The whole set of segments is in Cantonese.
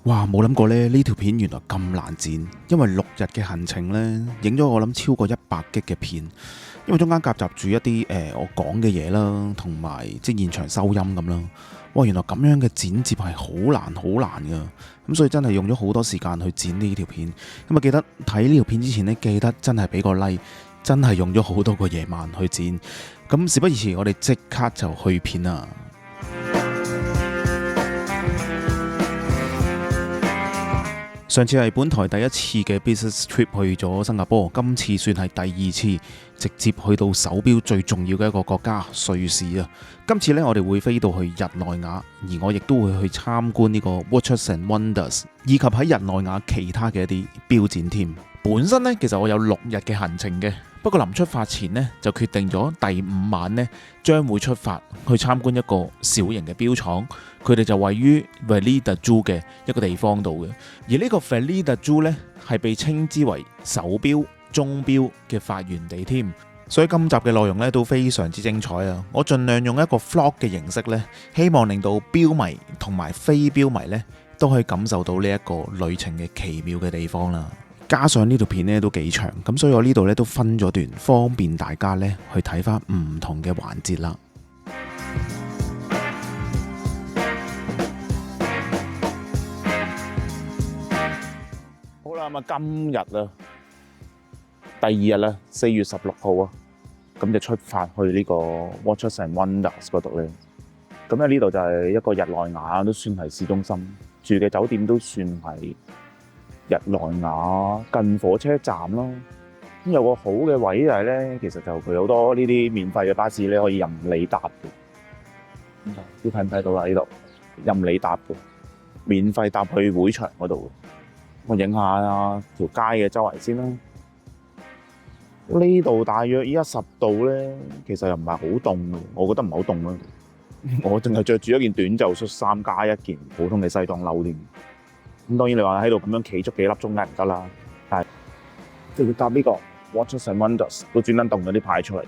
哇！冇諗過咧，呢條片原來咁難剪，因為6日嘅行程呢，影咗我諗超過100G嘅片，因為中間夾雜住一啲我講嘅嘢啦，同埋即係現場收音咁啦。哇！原來咁樣嘅剪接係好難噶，咁所以真係用咗好多時間去剪呢條片。咁啊，記得睇呢條片之前呢，記得真係俾個 like，真係用咗好多個夜晚去剪。咁事不宜遲，我哋即刻就去片啦！上次係本台第一次嘅 business trip 去咗新加坡，今次算係第2次，直接去到手錶最重要嘅一個國家瑞士啊！今次呢，我哋會飛到去日內瓦，而我亦都會去參觀呢個 Watches and Wonders， 以及喺日內瓦其他嘅一啲錶展添。本身呢，其實我有6日嘅行程嘅，不過臨出發前呢，就決定咗第5晚呢將會出發去參觀一個小型嘅錶廠，佢哋就位於 Valley de Joux 嘅一個地方度嘅。而呢個 Valley de Joux 呢，係被稱之為手錶、鐘錶嘅發源地添。所以今集嘅內容呢都非常之精彩啊！我盡量用一個 vlog 嘅形式呢，希望令到錶迷同埋非錶迷呢都可以感受到呢一個旅程嘅奇妙嘅地方啦。加上呢條片呢都幾長，咁所以我呢度呢都分咗段，方便大家呢去睇翻唔同嘅環節啦。好啦，咁啊今日啊第2日啦，4月16號啊，咁就出發去呢個 Watches and Wonders 嗰度咧。咁咧呢度就係一個日內瓦，都算係市中心，住嘅酒店都算係日內瓦近火車站咯。咁有個好嘅位就係咧，其實就佢好多呢啲免費嘅巴士咧，可以任你搭嘅。你睇唔睇到啊？呢度任你搭嘅，免費搭去會場嗰度。我影下條街嘅周圍先啦。呢度大約依家10度咧，其實又唔係好凍嘅，我覺得唔係好凍啦。我淨係着住一件短袖恤衫加一件普通嘅西裝褸添。咁當然你話喺度咁樣企足幾粒鐘梗係唔得啦。但係即係佢搭呢個 Watches and Wonders 都專登動咗啲牌出嚟。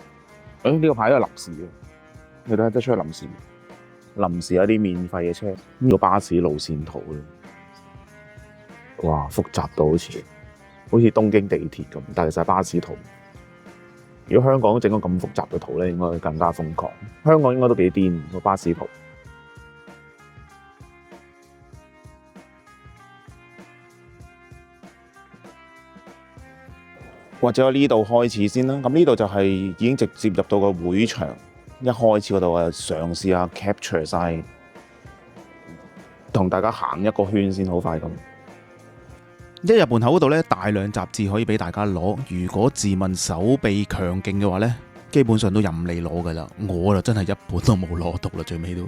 呢個牌都係臨時嘅，你睇得出係臨時有啲免費嘅車。呢個巴士路線圖咧，哇，複雜到好似東京地鐵咁，但係其實係巴士圖。如果香港整個咁複雜嘅圖咧，應該更加瘋狂。香港應該都幾癲個巴士圖。或者我呢度開始先啦。咁呢度就係已經直接入到個會場，一開始嗰度啊，嘗試下 capture 晒，同大家行一個圈先，好快咁。一入門口嗰度呢，大量雜誌可以俾大家攞。如果自問手臂強勁嘅話呢，基本上都任你攞噶啦。我就真係一本都冇攞到啦，最尾都。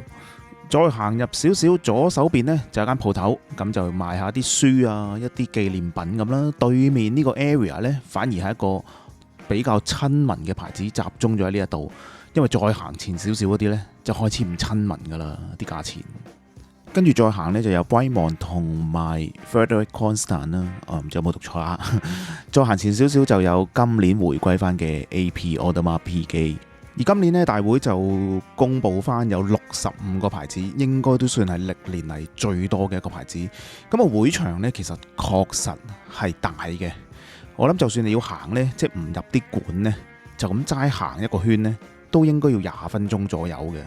再行入少少左手邊呢，就有間鋪頭，咁就賣下啲書啊，一啲紀念品咁啦。對面呢個 area 呢，反而係一個比較親民嘅牌子，集中咗喺呢一度。因為再行前少少嗰啲呢，就開始唔親民噶啦，啲價錢。跟住再行呢，就有 Brightmont 同埋 Frederic Constant 啦，唔知有冇讀錯啊？再行前少少就有今年回歸翻嘅 AP Audemars Piguet。而今年呢，大會就公布翻有65個牌子，應該都算係歷年嚟最多嘅一個牌子。咁啊，會場呢，其實確實係大嘅。我諗就算你要行呢，即係唔入啲館呢，就咁齋行一個圈呢，都應該要20分鐘左右嘅。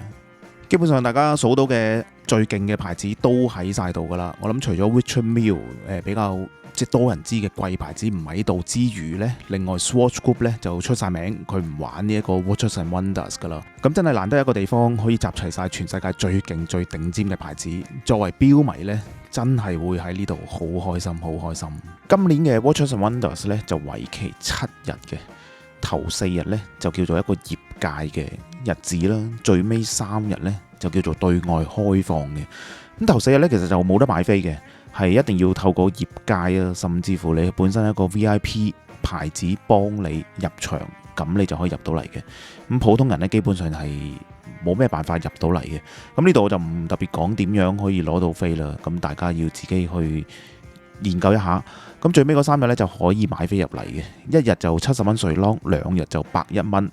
基本上大家數到嘅最勁嘅牌子都喺晒度噶啦。我諗除咗 Richard Mille 比較即係多人知嘅貴牌子唔喺度之餘呢，另外 Swatch Group 呢就出晒名，佢唔玩呢一個 Watches and Wonders 噶啦。咁真係難得一個地方可以集齊晒全世界最勁最頂尖嘅牌子。作為錶迷呢，真係會喺呢度好開心，好開心。今年嘅 Watches and Wonders 呢就為期7日嘅。頭4日呢就叫做一個業界嘅日子啦，最尾3日呢就叫做對外開放嘅。咁頭4日呢其實就冇得買飛嘅，係一定要透過業界啊，甚至乎你本身一個 VIP 牌子幫你入場，咁你就可以入到嚟嘅。咁普通人呢基本上係冇咩辦法入到嚟嘅。咁呢度我就唔特別講點樣可以攞到飛啦，咁大家要自己去研究一下。咁最尾嗰3日呢就可以買飛入嚟嘅，1日就70蚊瑞郎，2日就101蚊，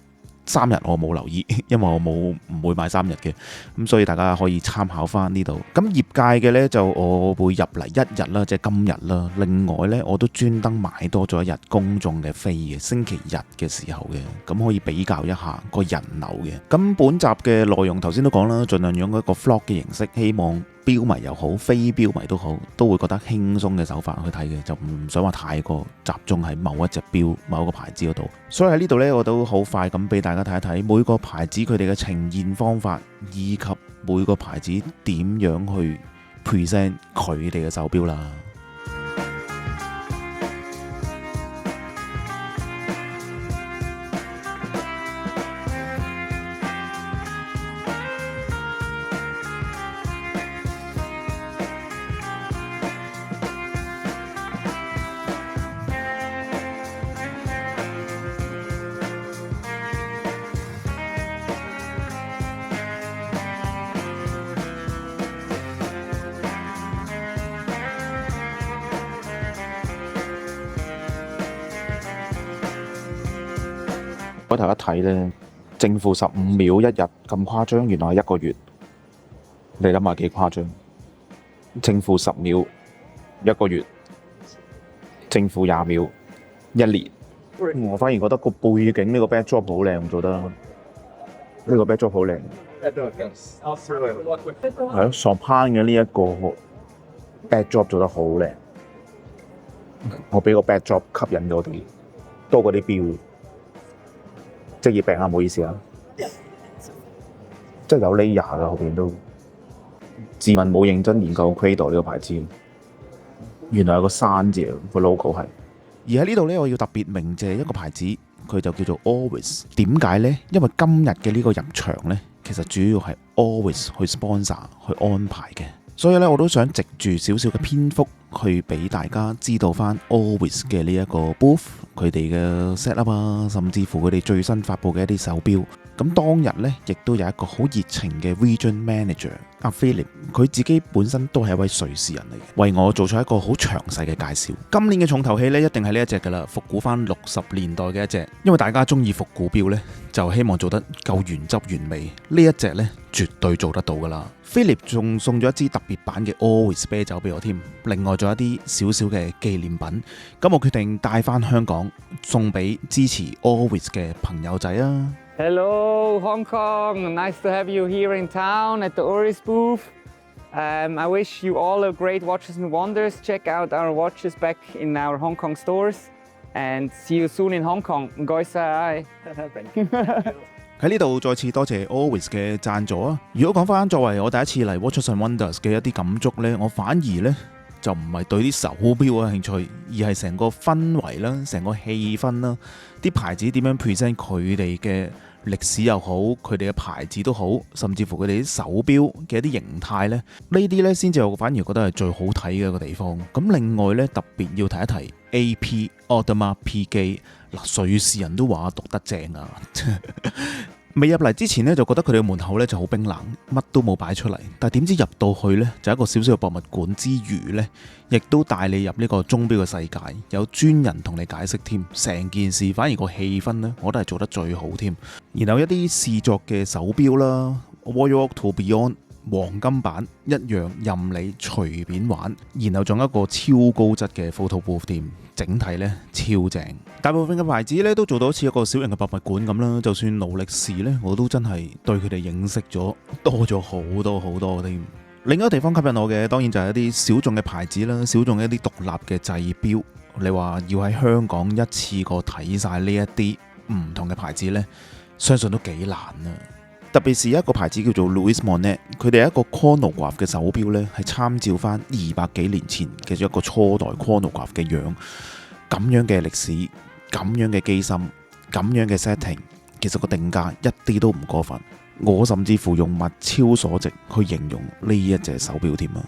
3日我冇留意，因為我唔會買3日嘅，咁所以大家可以參考翻呢度。咁業界嘅呢，就我會入嚟1日啦，即係今日啦。另外呢，我都專登買多咗1日公眾嘅飛嘅，星期日嘅時候嘅，咁可以比較一下個人流嘅。咁本集嘅內容頭先都講啦，盡量用一個 vlog 嘅形式，希望標迷又好，非標迷都好，都會覺得輕鬆嘅手法去睇嘅，就唔想話太過集中喺某一隻標、某一個牌子嗰度。所以喺呢度呢，我都好快咁俾大家睇一睇每個牌子佢哋嘅呈現方法，以及每個牌子點樣去 present 佢哋嘅手錶啦。嗰頭一睇呢，正負15秒1日咁誇張，原來係1個月。你諗下幾誇張？正負10秒1個月，正負20秒1年。我反而覺得個背景呢個 backdrop 好靚，做得呢個 backdrop 好靚。係咯，Chopin 嘅呢一個 backdrop 做得好靚。我俾個 backdrop 吸引咗啲，多過啲標。職業病啊，唔好意思啊，即係有 layer 嘅後邊都。自問冇認真研究 Cradle 呢個牌子，原來有個山字個 logo 係。而喺呢度呢，我要特別鳴謝一個牌子，佢就叫做 Always。點解呢？因為今日嘅呢個入場呢，其實主要係 Always 去 sponsor 去安排嘅，所以呢，我都想藉住少少嘅篇幅去俾大家知道翻 Always 嘅呢一個 booth， 佢哋嘅 set up 啊，甚至乎佢哋最新發布嘅一啲手錶。咁當日呢，亦都有一個好熱情嘅 Region Manager 阿 Philip， 佢自己本身都係一位瑞士人嚟嘅，為我做咗一個好詳細嘅介紹。今年嘅重頭戲呢，一定係呢一隻噶啦，復古翻60年代嘅一隻，因為大家中意復古錶呢，就希望做得夠原汁原味。呢一隻呢，絕對做得到噶啦。Philip 仲送咗一支特別版嘅 Always 啤酒俾我添，另外仲有一啲少少嘅紀念品。咁我決定帶翻香港送俾支持 Always 嘅朋友仔啊！ Hello, Hong Kong. Nice to have you here in town at the Oris booth. I wish you all a great Watches and Wonders. Check out our watches back in our Hong Kong stores and see you soon in Hong Kong. 唔該晒。喺呢度再次多謝 Always 嘅贊助啊！如果講翻作為我第一次嚟 Watches and Wonders 嘅一啲感觸呢，我反而呢就唔係對啲手錶有興趣，而係成個氛圍啦，成個氣氛啦，啲牌子點樣 present 佢哋嘅歷史又好，佢哋嘅牌子都好，甚至乎佢哋啲手錶嘅一啲形態呢，呢啲呢先至我反而覺得係最好睇嘅一個地方。咁另外呢，特別要提一提 AP Audemars Piguet， 嗱，瑞士人都話讀得正啊！未入嚟之前呢，就覺得佢哋嘅門口呢就好冰冷，乜都冇擺出嚟。但係點知入到去呢，就一個小小嘅博物館之餘呢，亦都帶你入呢個鐘錶嘅世界，有專人同你解釋添。成件事反而個氣氛呢，我都係做得最好添。然後一啲試作嘅手錶啦 ，Royal Oak Tourbillon 黃金版一樣任你隨便玩，然後仲有一個超高質嘅 photo booth 添，整體呢超正。大部分嘅牌子呢都做到好似一個小型嘅博物館咁啦，就算勞力士呢，我都真係對佢哋認識咗多咗好多好多添。另一個地方吸引我嘅，當然就係一啲小眾嘅牌子啦，小眾嘅一啲獨立嘅製錶。你話要喺香港一次過睇晒呢一啲唔同嘅牌子呢，相信都幾難啊！特別是一個牌子叫做 Louis Monet， 佢哋一個 chronograph 嘅手錶呢，係參照翻200幾年前嘅一個初代 chronograph 嘅樣，咁樣嘅歷史，咁樣嘅機芯，咁樣嘅 setting， 其實個定價一啲都唔過分。我甚至乎用物超所值去形容呢一隻手錶添啊！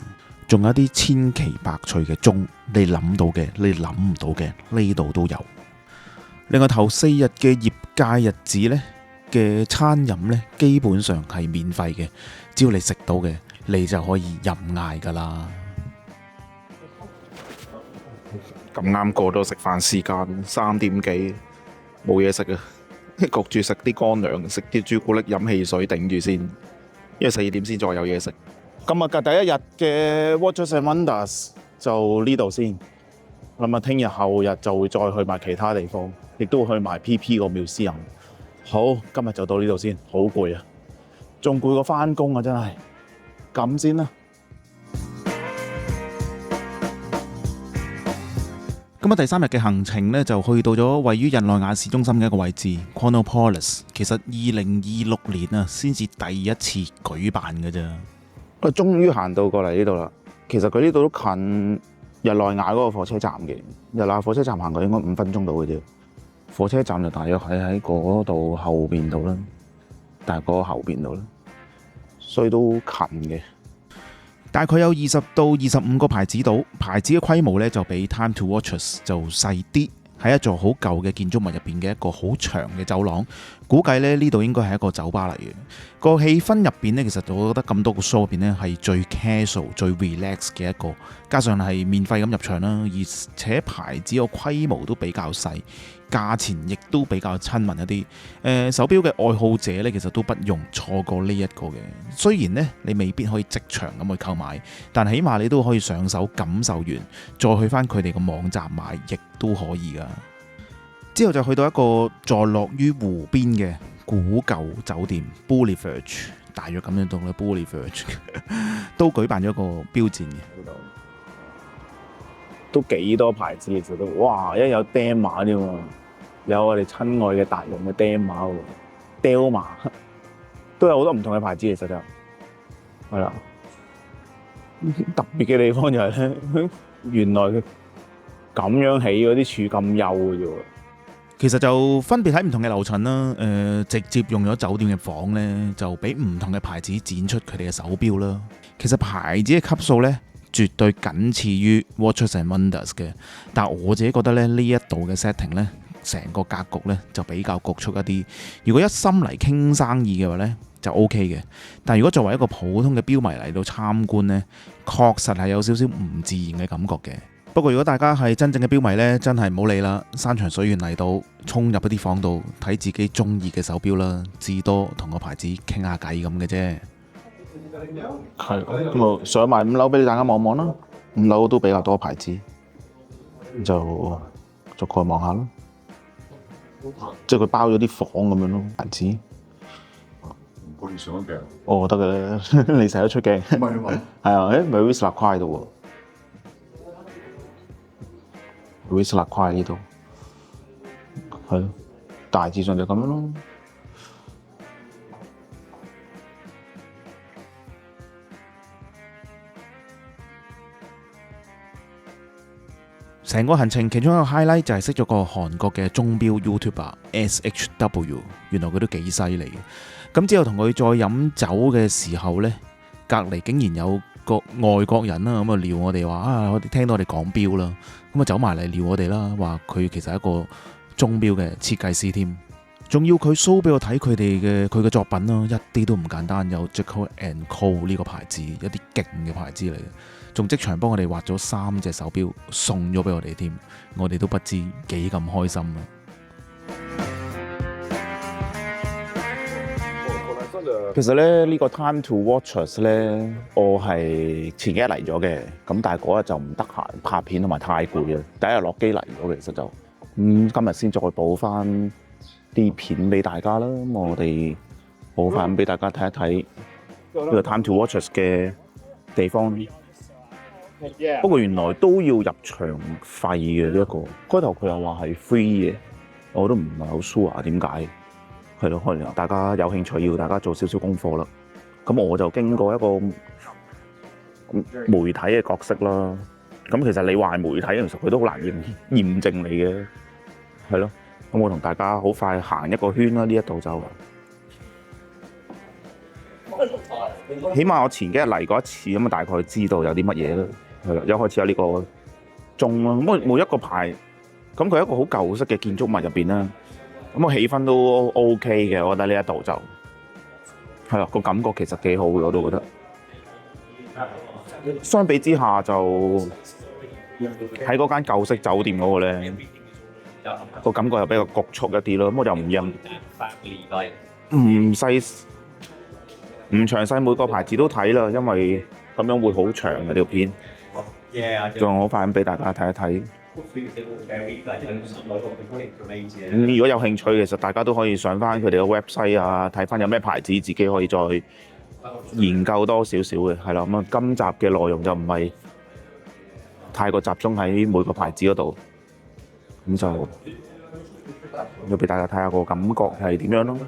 仲有啲千奇百趣嘅鐘，你諗到嘅，你諗唔到嘅，呢度都有。另外頭4日嘅業界日子呢嘅餐飲呢，基本上係免費嘅，只要你食到嘅，你就可以任嗌噶啦。咁啱過咗食飯時間，3點幾冇嘢食啊！焗住食啲乾糧，食啲朱古力，飲汽水頂住先，因為12點先再有嘢食。今日嘅第一日嘅 Watches and Wonders 就呢度先。咁啊，聽日後日就會再去埋其他地方，亦都會去埋 PP 個museum。好，今日就到呢度先，好攰啊，仲攰過返工啊，真係。咁先啦。咁啊，第3日嘅行程呢，就去到咗位於日內瓦市中心嘅一個位置 Chronopolis。其實2026年啊，先至第一次舉辦嘅啫。我終於行到過嚟呢度啦。其實佢呢度都近日內瓦嗰個火車站嘅。日內瓦火車站行過應該5分鐘到嘅啫。火車站就大約喺嗰度後邊度啦，大概嗰個後邊度啦，所以都近嘅。大概有20到25個牌子度，牌子嘅規模咧就比 Time to Watches 就細啲，喺一座好舊嘅建築物入邊嘅一個好長嘅走廊。估計咧呢度應該係一個酒吧嚟嘅。個氣氛入邊呢，其實我覺得咁多個 show 入邊呢係最 casual、最 relax 嘅一個，加上係免費咁入場啦，而且牌子個規模都比較細，價錢亦都比較親民一啲。手錶嘅愛好者呢，其實都不容錯過呢一個嘅。雖然呢，你未必可以即場咁去購買，但起碼你都可以上手感受完，再去翻佢哋個網站買，亦都可以噶。之後就去到一個坐落於湖邊嘅古舊酒店 Bulliverge， 大約咁樣讀啦 Bulliverge 都舉辦咗一個標展嘅，都幾多牌子其實都，哇！一有 Dema 添喎，有我哋親愛嘅達人嘅 Dema 喎 Delma 都有好多唔同嘅牌子，其實就係啦。特別嘅地方就係咧，原來佢咁樣起嗰啲柱咁幼嘅啫喎。其實就分別喺唔同嘅樓層啦，直接用咗酒店嘅房呢，就俾唔同嘅牌子展出佢哋嘅手錶啦。其實牌子嘅級數呢，絕對僅次於 Watches and Wonders 嘅，但我自己覺得咧，呢一度嘅 setting 呢，成個格局呢，就比較局促一啲。如果一心嚟傾生意嘅話呢，就 OK 嘅，但如果作為一個普通嘅錶迷嚟到參觀呢，確實係有少少唔自然嘅感覺嘅。不過如果大家係真正嘅錶迷呢，真係唔好理啦，山長水遠嚟到，衝入一啲房度睇自己中意嘅手錶啦，至多同個牌子傾下偈咁嘅啫。係，咁啊上埋5樓俾大家望望啦，5樓都比較多牌子，就逐個望下啦。即係佢包咗啲房咁樣咯，牌子。唔該，你上咗鏡。哦，得嘅咧，你成日都出鏡。唔係你話。係啊，咪 Vissla Quiet 度喎。Vissla Quiet 呢度，係咯，大致上就咁樣咯。成個行程其中一個 highlight 就係識咗個韓國嘅鐘錶 YouTuber SHW， 原來佢都幾犀利嘅。咁之後同佢再飲酒嘅時候呢，隔離竟然有個外國人啦，咁啊撩我哋話啊，我哋聽到我哋講錶啦，咁啊走埋嚟撩我哋啦，話佢其實係一個鐘錶嘅設計師添，仲要佢 show 俾我睇佢嘅作品啦，一啲都唔簡單，有 Jekyll and Co 呢個牌子，一啲勁嘅牌子嚟嘅。仲即場幫我哋畫咗3隻手錶送咗俾我哋添，我哋都不知幾咁開心啊！其實咧呢個 Time to Watches 咧，我係前幾日嚟咗嘅，咁但係嗰日就唔得閒拍片同埋太攰啊，第一日落機嚟咗，其實就今日先再補翻啲片俾大家啦，咁我哋補翻俾大家睇一睇呢個 Time to Watches 嘅地方。不過原來都要入場費嘅呢一個，開頭佢又話係 free 嘅，我都唔係好 sure 點解，係咯，可能大家有興趣要大家做少少功課啦。咁我就經過一個媒體嘅角色啦。咁其實你話係媒體，其實佢都好難驗證你嘅，係咯。咁我同大家好快行一個圈啦，呢一度就。起碼我前幾日嚟過一次，咁啊大概知道有啲乜嘢啦。係啦，一開始有呢個鐘啦，咁每一個牌，咁佢係一個好舊式嘅建築物入邊啦，咁個氣氛都 OK 嘅，我覺得呢一度就係啦，個感覺其實幾好嘅，我都覺得。相比之下就喺嗰間舊式酒店嗰個咧，個感覺又比較局促一啲咯。咁我就唔詳細每個牌子都睇啦，因為咁樣會好長嘅條片，仲好快咁俾大家睇一睇。如果有興趣，其實大家都可以上翻佢哋嘅 website 啊，睇翻有咩牌子，自己可以再研究多少少嘅，係啦。咁啊，今集嘅內容就唔係太過集中喺每個牌子嗰度，咁就要俾大家睇下個感覺係點樣咯。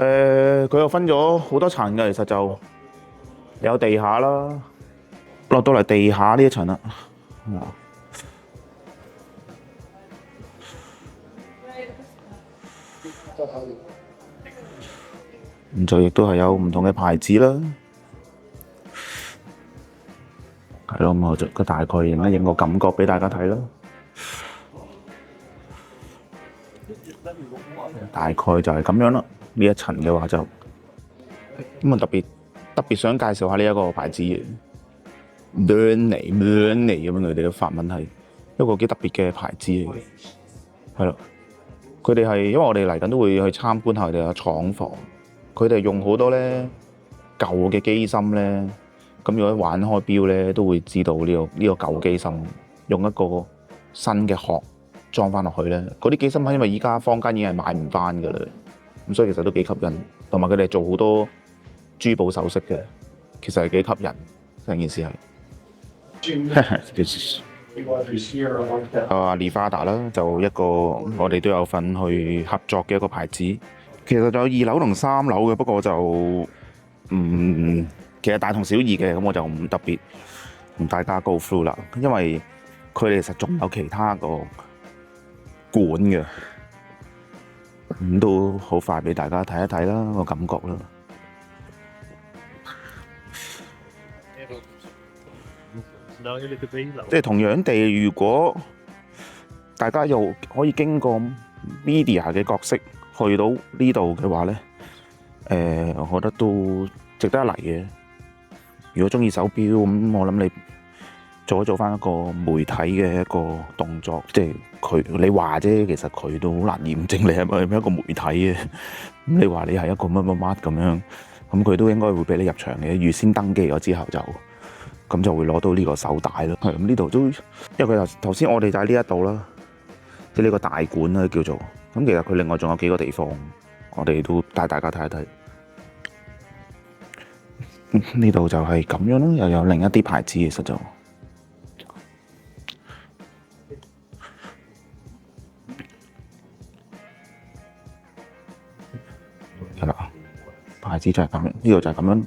佢又分咗好多層嘅，其實就有地下啦，落到嚟地下呢一層啦。咁就亦都係有唔同嘅牌子啦，係咯。咁我就個大概影一影個感覺俾大家睇啦。大概就係咁樣啦。呢一層嘅話就咁啊，特別想介紹下呢一個牌子嘅 Burnley 咁樣，佢哋嘅法文係一個幾特別嘅牌子嚟嘅，係咯。佢哋係因為我哋嚟緊都會去參觀下佢哋嘅廠房，佢哋用好多咧舊嘅機芯咧，咁如果玩開錶咧都會知道呢個舊機芯用一個新嘅殼裝翻落去咧，嗰啲機芯因為依家坊間已經係買唔翻㗎啦，咁所以其實都幾吸引，同埋佢哋做好多珠寶首飾嘅，其實係幾吸引成件事係。Livada 啦，就一個我哋都有份去合作嘅一個牌子。其實就有2樓同3樓嘅，不過就其實大同小異嘅，咁我就唔特別同大家 go through 啦，因為佢哋其實仲有其他個館嘅，咁都好快俾大家睇一睇啦，個感覺啦。即係同樣地，如果大家又可以經過 media 嘅角色去到呢度嘅話呢，我覺得都值得一嚟嘅。如果中意手錶咁，我諗你做翻一個媒體嘅一個動作，即係你話啫，其實佢都好難驗證你係咪一個媒體嘅。咁你話你係一個乜乜乜咁樣，咁佢都應該會俾你入場嘅。預先登記咗之後就會攞到呢個手帶咯。係咁，呢度都因為佢頭先我哋就喺呢一度啦，即係呢個大館啦叫做。咁其實佢另外仲有幾個地方，我哋都帶大家睇一睇。呢度就係咁樣咯，又有另一啲牌子，其實就係啦，牌子就係咁樣，呢度就係咁樣，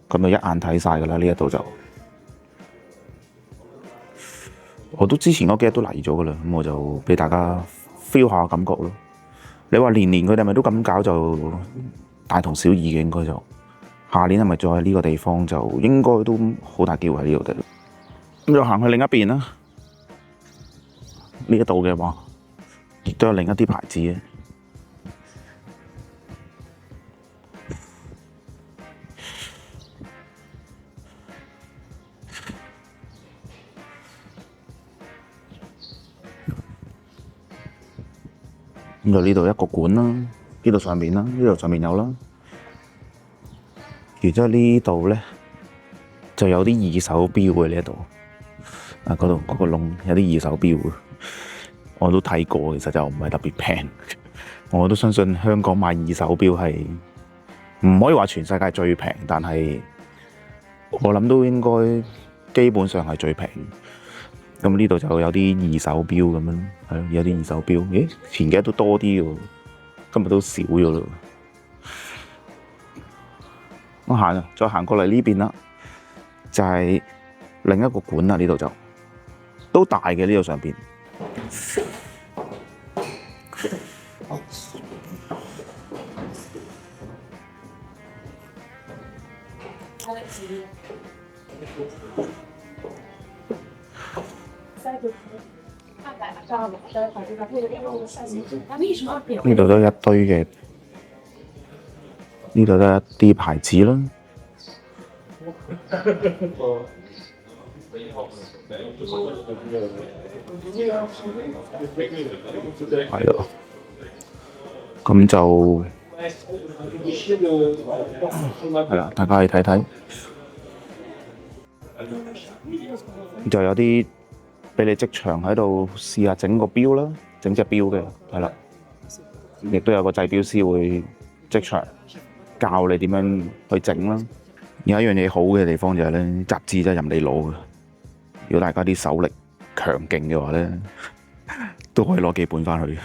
咁就一眼睇晒㗎啦。呢一度就我都之前嗰幾日都嚟咗㗎啦，咁我就俾大家 feel 下感覺咯。你話年佢哋係咪都咁搞，就大同小異嘅，應該就下年係咪再喺呢個地方，就應該都好大機會喺呢度嘅。咁就行去另一邊啦，呢一度嘅話亦都有另一啲牌子嘅。咁就呢度一個館啦，呢度上面啦，呢度上面有啦。然之後呢度咧就有啲二手錶嘅呢一度，嗰度嗰個窿有啲二手錶嘅，我都睇過，其實就唔係特別平。我都相信香港買二手錶係唔可以話全世界最平，但係我諗都應該基本上係最平。咁呢度就有啲二手錶咁樣，係咯，有啲二手錶。咦，前幾日都多啲喎，今日都少咗咯。我再行過嚟呢邊啦，就係另一個館啦。呢度就都大嘅，呢度上邊。呢度都一堆嘅，呢度都一啲牌子啦。係咯，咁就係啦，大家去睇睇，就有啲俾你即場喺度試下整個錶啦，整隻錶嘅，係啦，亦都有個製錶師會即場教你點樣去整啦。有一樣嘢好嘅地方就係咧，雜誌真係任你攞嘅。如果大家啲手力強勁嘅話咧，都可以攞幾本翻去。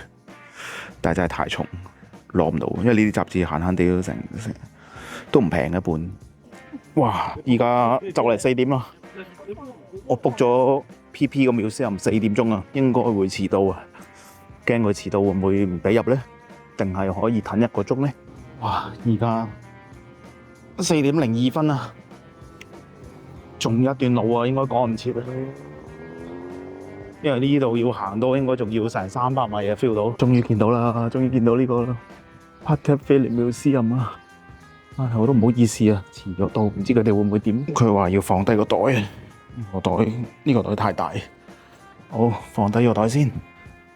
但係真係太重，攞唔到，因為呢啲雜誌閒閒地都成都唔平一本。哇！而家就嚟4點啦，我 book 咗 PP 個museum4點鐘啊，應該會遲到啊。驚佢遲到會唔會唔俾入咧？定係可以等1個鐘咧？哇！而家4點02分啊，仲有一段路啊，應該趕唔切啊。因為呢度要行到應該仲要成300米啊 ，feel 到。終於見到啦，終於見到呢個啦 Patek Philippe Museum 啊！唉，我都唔好意思啊，遲咗到，唔知佢哋會唔會點？佢話要放低個袋，呢個袋太大。好，放低個袋先。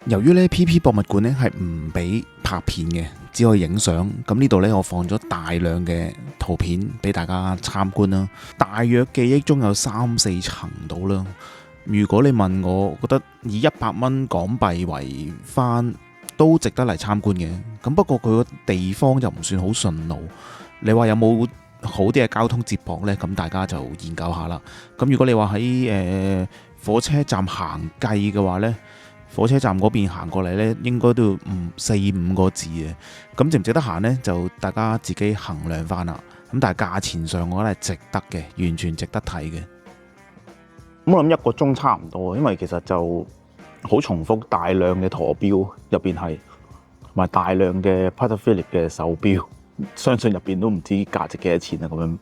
由於咧 PP 博物館咧係唔俾拍片嘅，只可以影相。咁呢度咧我放咗大量嘅圖片俾大家參觀啦。大約記憶中有3-4層到啦。如果你問我，覺得以100蚊港幣為翻都值得嚟參觀嘅。咁不過佢個地方就唔算好順路。你話有冇好啲嘅交通接駁呢？咁大家就研究下啦。咁如果你話喺火車站行計嘅話呢，火車站嗰邊行過嚟呢，應該都要4-5個字嘅。咁值唔值得行呢？就大家自己衡量翻啦。咁但係價錢上我覺得係值得嘅，完全值得睇嘅。咁我諗1個鐘差唔多，因為其實就好重複，大量嘅陀錶入邊係，同埋大量嘅 Patek Philippe 嘅手錶，相信入邊都唔知價值幾多錢啊！咁樣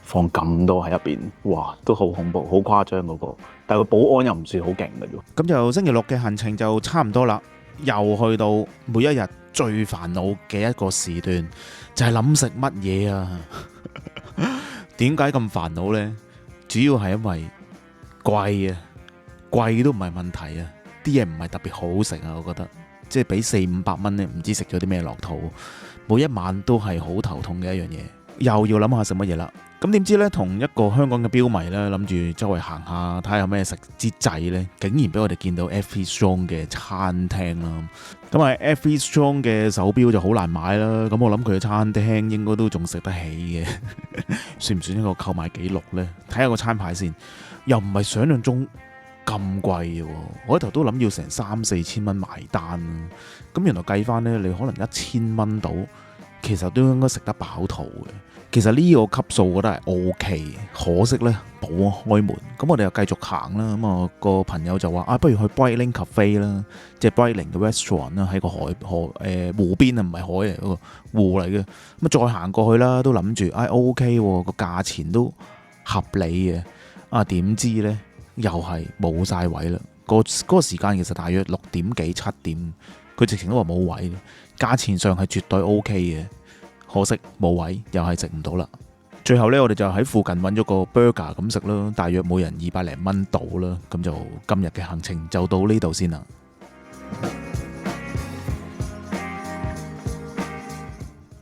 放咁多喺入邊，哇，都好恐怖，好誇張嗰個。但係個保安又唔算好勁嘅啫。咁就星期6嘅行程就差唔多啦，又去到每一日最煩惱嘅一個時段，就係諗食乜嘢啊！點解咁煩惱呢？主要係因為貴啊，貴都唔係問題啊，啲嘢唔係特別好食啊，我覺得，即係俾400-500蚊咧，唔知食咗啲咩落肚，每一晚都係好頭痛嘅一樣嘢，又要諗下食乜嘢啦。咁點知呢？同一個香港嘅標迷呢，諗住周圍行下睇下有咩食之際呢，竟然俾我哋見到 F.V. Strong 嘅餐廳啦。咁啊 F.V. Strong 嘅手錶就好難買啦。咁我諗佢嘅餐廳應該都仲食得起嘅，算唔算一個購買記錄呢？睇下個餐牌先。又唔係想象中咁貴嘅喎，我一頭都諗要成3-4千蚊埋單。咁原來計翻呢，你可能1000蚊到，其實都應該食得飽肚嘅。其實呢個級數我覺得係 OK，可惜呢，冇開門。咁我哋又繼續行啦。咁啊個朋友就話不如去 Breitling Cafe 啦，即係 Breitling 嘅 restaurant 啦，喺個湖邊啊，唔係海嚟，嗰個湖嚟嘅。咁再行過去啦，都諗住OK 喎，個價錢都合理嘅。點知呢？又係冇晒位啦。嗰個時間其實大約6點幾7點，佢直情都話冇位。價錢上係絕對 OK 嘅，可惜冇位，又係食唔到啦。最後呢，我哋就喺附近揾咗個 burger 咁食啦，大約每人200零蚊到啦。咁就今日嘅行程就到呢度先啦。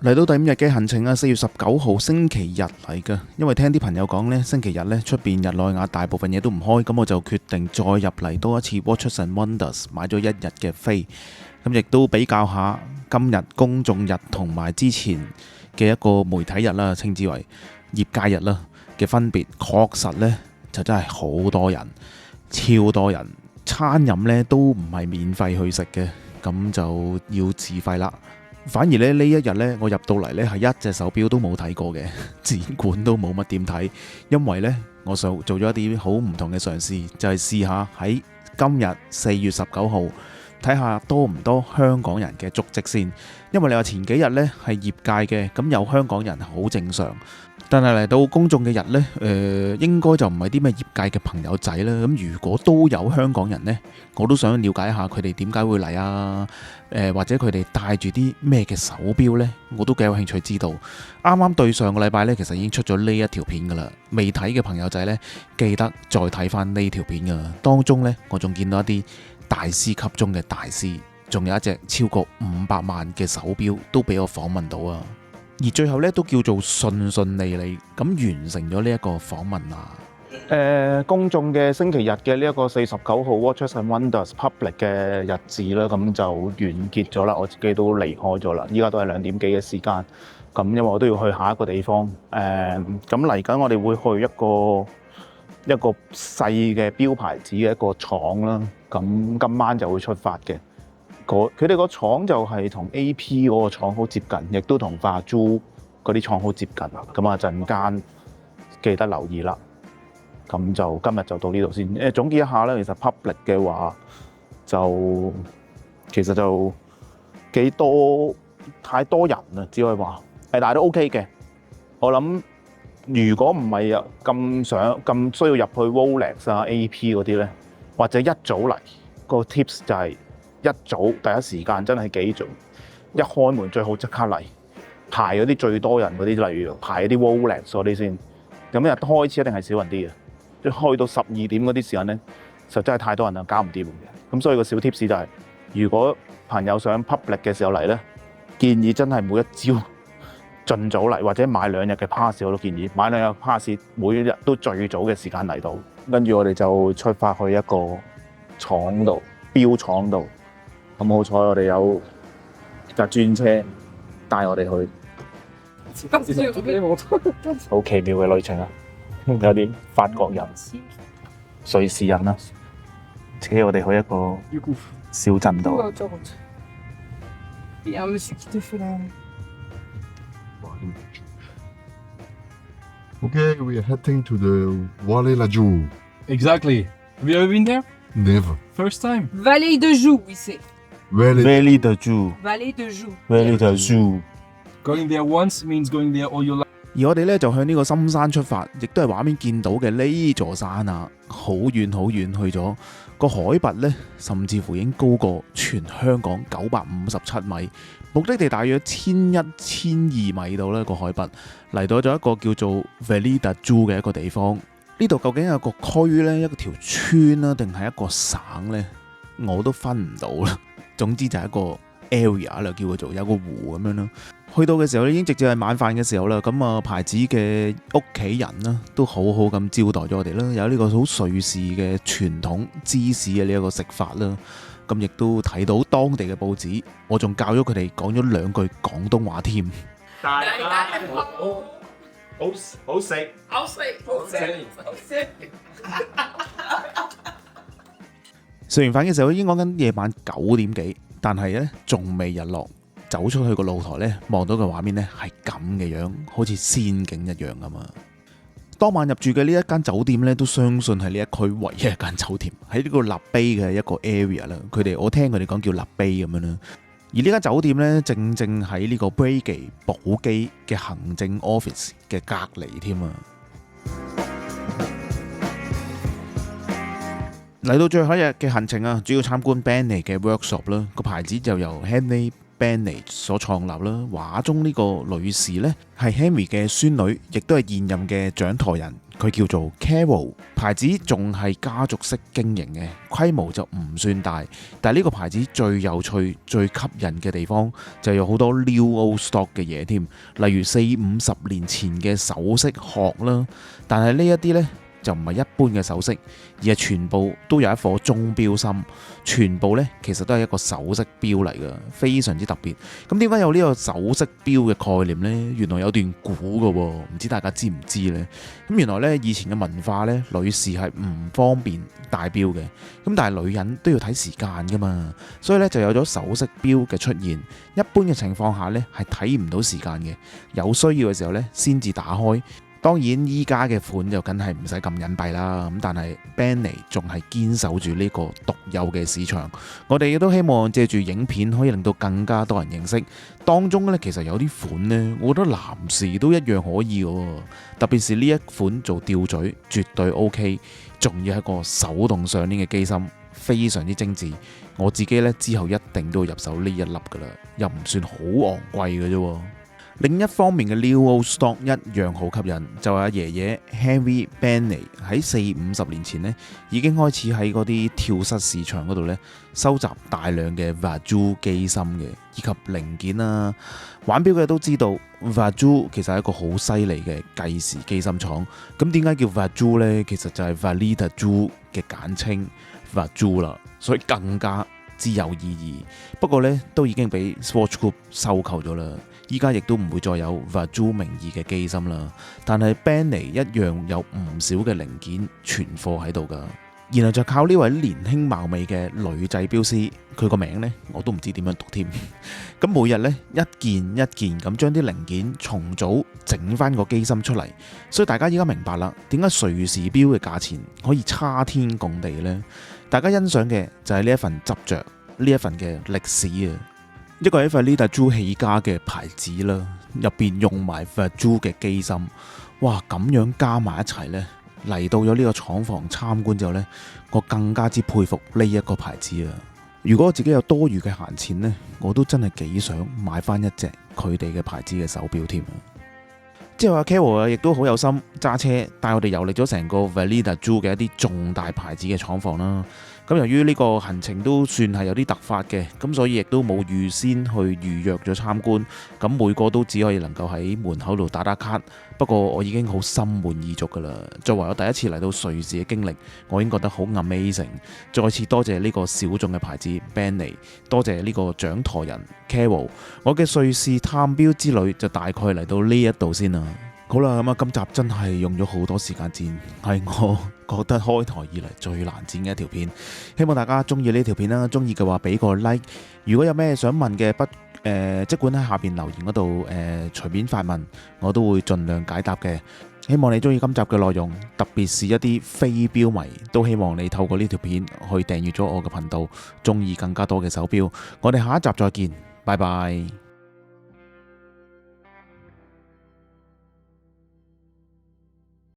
嚟到第5日嘅行程啊，4月19號星期日嚟㗎。因為聽啲朋友講呢，星期日呢出邊日內瓦大部分嘢都唔開，咁我就決定再入嚟多一次 Watches and Wonders， 買咗1日嘅飛。咁亦都比較下今日公眾日同埋之前嘅一個媒體日啦，稱之為業界日啦嘅分別。確實呢就真係好多人，超多人，餐飲呢都唔係免費去食嘅，咁就要自費啦。反而咧呢一日呢，我入到嚟呢係一隻手錶都冇睇過嘅，展館都冇乜點睇，因為呢，我想做咗一啲好唔同嘅嘗試，就係試下喺今日4月19號睇下多唔多香港人嘅足跡先。因為你話前幾日呢係業界嘅，咁有香港人好正常。但係嚟到公眾嘅日呢，應該就唔係啲咩業界嘅朋友仔啦。咁如果都有香港人呢，我都想了解一下佢哋點解會嚟啊。或者佢哋戴住啲咩嘅手錶呢，我都幾有興趣知道。啱啱對上個禮拜呢，其實已經出咗呢一條片噶啦。未睇嘅朋友仔呢，記得再睇翻呢條片噶。當中呢，我仲見到一啲大師級中嘅大師，仲有一隻超過500萬嘅手錶都俾我訪問到啊！而最後咧都叫做順順利利咁完成咗呢一個訪問啊！公眾嘅星期日嘅呢一個49號 Watches and Wonders Public 嘅日子啦，咁就完結咗啦。我自己都離開咗啦，依家都係2點幾嘅時間。咁因為我都要去下一個地方。咁嚟緊我哋會去一個細嘅錶牌子嘅一個廠啦。咁今晚就會出發嘅。佢哋個廠就係同 AP 嗰個廠好接近，亦都同化珠嗰啲廠好接近。咁啊陣間記得留意啦。咁就今日就到呢度先。總結一下咧，其實 public 嘅話就其實就幾多太多人啦，只可以話但係都 OK 嘅。我諗如果唔係咁需要入去 Rolex 啊 AP 嗰啲咧，或者一早嚟個 tips 就係一早第一時間真係幾早，一開門最好即刻嚟排嗰啲最多人嗰啲，例如排嗰啲 Rolex 嗰啲先。咁一日開始一定係少人啲嘅。去到12點嗰啲時間咧，實在係太多人啦，搞唔掂嘅。咁所以個小 tips 就係，如果朋友想 public 嘅時候嚟咧，建議真係每一朝盡早嚟，或者買2日嘅 pass 我都建議買2日 pass，每一日都最早嘅時間嚟到。跟住我哋就出發去一個廠度，錶廠度。咁好彩我哋有架專車帶我哋去，好奇妙嘅旅程啊！有啲法國人、瑞士人啦，車我哋去一個小鎮度。Okay, we are heading to the Vallée-la-Joux. Exactly. Have you ever been there? Never. First time? Vallée de Joux, oui, c'est. Vallée de Joux， Vallée de Joux. Vallée de Joux。 Going there once means going there all your life. 而我哋咧就向呢個深山出發，亦都係畫面見到嘅呢座山啊，好遠好遠去咗，個海拔呢，甚至乎已經高過全香港957米，目的地大約1100-1200米度呢個海拔，嚟到咗一個叫做 Vallée de Joux 嘅一個地方。呢度究竟係一個區呢，一條村啦，定係一個省呢？我都分唔到啦。總之就係一個 area 啦，叫佢做有個湖咁樣啦。去到嘅時候已經直接係晚飯嘅時候啦。咁啊，牌子嘅屋企人啦，都好好咁招待咗我哋啦。有呢個好瑞士嘅傳統芝士嘅呢一個食法啦。咁亦都睇到當地嘅報紙，我仲教咗佢哋講咗2句廣東話添。大家好食。食完飯嘅時候已經講緊夜晚9點幾，但係咧仲未日落。走出去個露台咧，望到嘅畫面咧係咁嘅樣，好似仙境一樣咁嘛。當晚入住嘅呢一間酒店咧，都相信係呢一區唯一一間酒店，喺呢個立碑嘅一個 area 啦。我聽佢哋講叫立碑咁樣啦。而呢間酒店咧，正喺呢個 Breguet 寶璣嘅行政 office 嘅隔離添啊。嚟到最後一日嘅行程啊，主要參觀 Bentley 嘅 workshop 啦，個牌子就由 Henry Bentley 所創立啦。畫中呢個女士呢，係 Henry 嘅孫女，亦都係現任嘅掌舵人。佢叫做 Carol， 牌子仲係家族式經營嘅，規模就唔算大。但係呢個牌子最有趣、最吸引嘅地方就有好多 new old stock 嘅嘢添，例如40-50年前嘅首飾殼啦。但係呢一啲呢，就唔係一般嘅首飾，而係全部都有一顆鐘錶心，全部呢其實都係一個首飾錶嚟㗎，非常之特別。咁點解有呢個首飾錶嘅概念呢？原來有段古㗎喎，唔知大家知唔知呢？咁原來呢，以前嘅文化呢，女士係唔方便戴錶嘅，咁但係女人都要睇時間㗎嘛，所以呢就有咗首飾錶嘅出現。一般嘅情況下呢，係睇唔到時間嘅，有需要嘅時候呢先至打開。當然依家嘅款就梗係唔使咁隱蔽啦，咁但係 Bentley 仲係堅守住呢個獨有嘅市場。我哋亦都希望借住影片可以令到更加多人認識。當中呢，其實有啲款呢，我覺得男士都一樣可以喎。特別是呢一款做吊嘴絕對 OK， 仲要係一個手動上鏈嘅機芯，非常之精緻。我自己呢，之後一定都會入手呢一粒噶啦，又唔算好昂貴嘅啫。另一方面嘅 New Old Stock 一樣好吸引，就係阿爺爺 Henry Bentley 喺40-50年前呢已經開始喺嗰啲跳蚤市場嗰度呢收集大量嘅 Vajou 機芯嘅，以及零件啦。玩錶嘅都知道 Vajou 其實係一個好犀利嘅計時機芯廠。咁點解叫 Vajou 呢？其實就係 Valida Joule 嘅簡稱 Vajou 啦，所以更加之有意義。不過呢，都已經俾 Swatch Group 收購咗啦。依家亦都唔會再有 Vajou 名義嘅機芯啦，但係 Bentley 一樣有唔少嘅零件存貨喺度噶。然後就靠呢位年輕貌美嘅女製錶師，佢個名呢我都唔知點樣讀添。咁每日呢，一件一件咁將啲零件重組整翻個機芯出嚟，所以大家依家明白啦，點解瑞士錶嘅價錢可以差天共地呢？大家欣賞嘅就係呢一份執着，呢一份嘅歷史啊！一個喺 Valida Joule 起家嘅牌子啦，入邊用埋 Vajou 嘅機芯，哇！咁樣加埋一齊呢，嚟到咗呢個廠房參觀之後呢，我更加之佩服呢一個牌子啊！如果我自己有多餘嘅閒錢呢，我都真係幾想買翻一隻佢哋嘅牌子嘅手錶添。之後阿 Carol 亦都好有心揸車帶我哋遊歷咗成個 Valida Joule 嘅一啲重大牌子嘅廠房啦。咁由於呢個行程都算係有啲突發嘅，咁所以亦都冇預先去預約咗參觀，咁每個都只可以能夠喺門口度打打卡。不過我已經好心滿意足噶啦。作為我第一次嚟到瑞士嘅經歷，我已經覺得好 amazing。再次多謝呢個小眾嘅牌子 Bentley， 多謝呢個掌舵人 Carol。我嘅瑞士探錶之旅就大概嚟到呢一度先啦。好啦，咁啊，今集真係用咗好多時間剪，係我覺得開台以嚟最難剪嘅一條片。希望大家中意呢條片啦，中意嘅話俾個 like。如果有咩想問嘅，即管喺下邊留言嗰度隨便發問，我都會盡量解答嘅。希望你中意今集嘅內容，特別是一啲非錶迷，都希望你透過呢條片去訂閱咗我嘅頻道，中意更加多嘅手錶。我哋下一集再見，拜拜。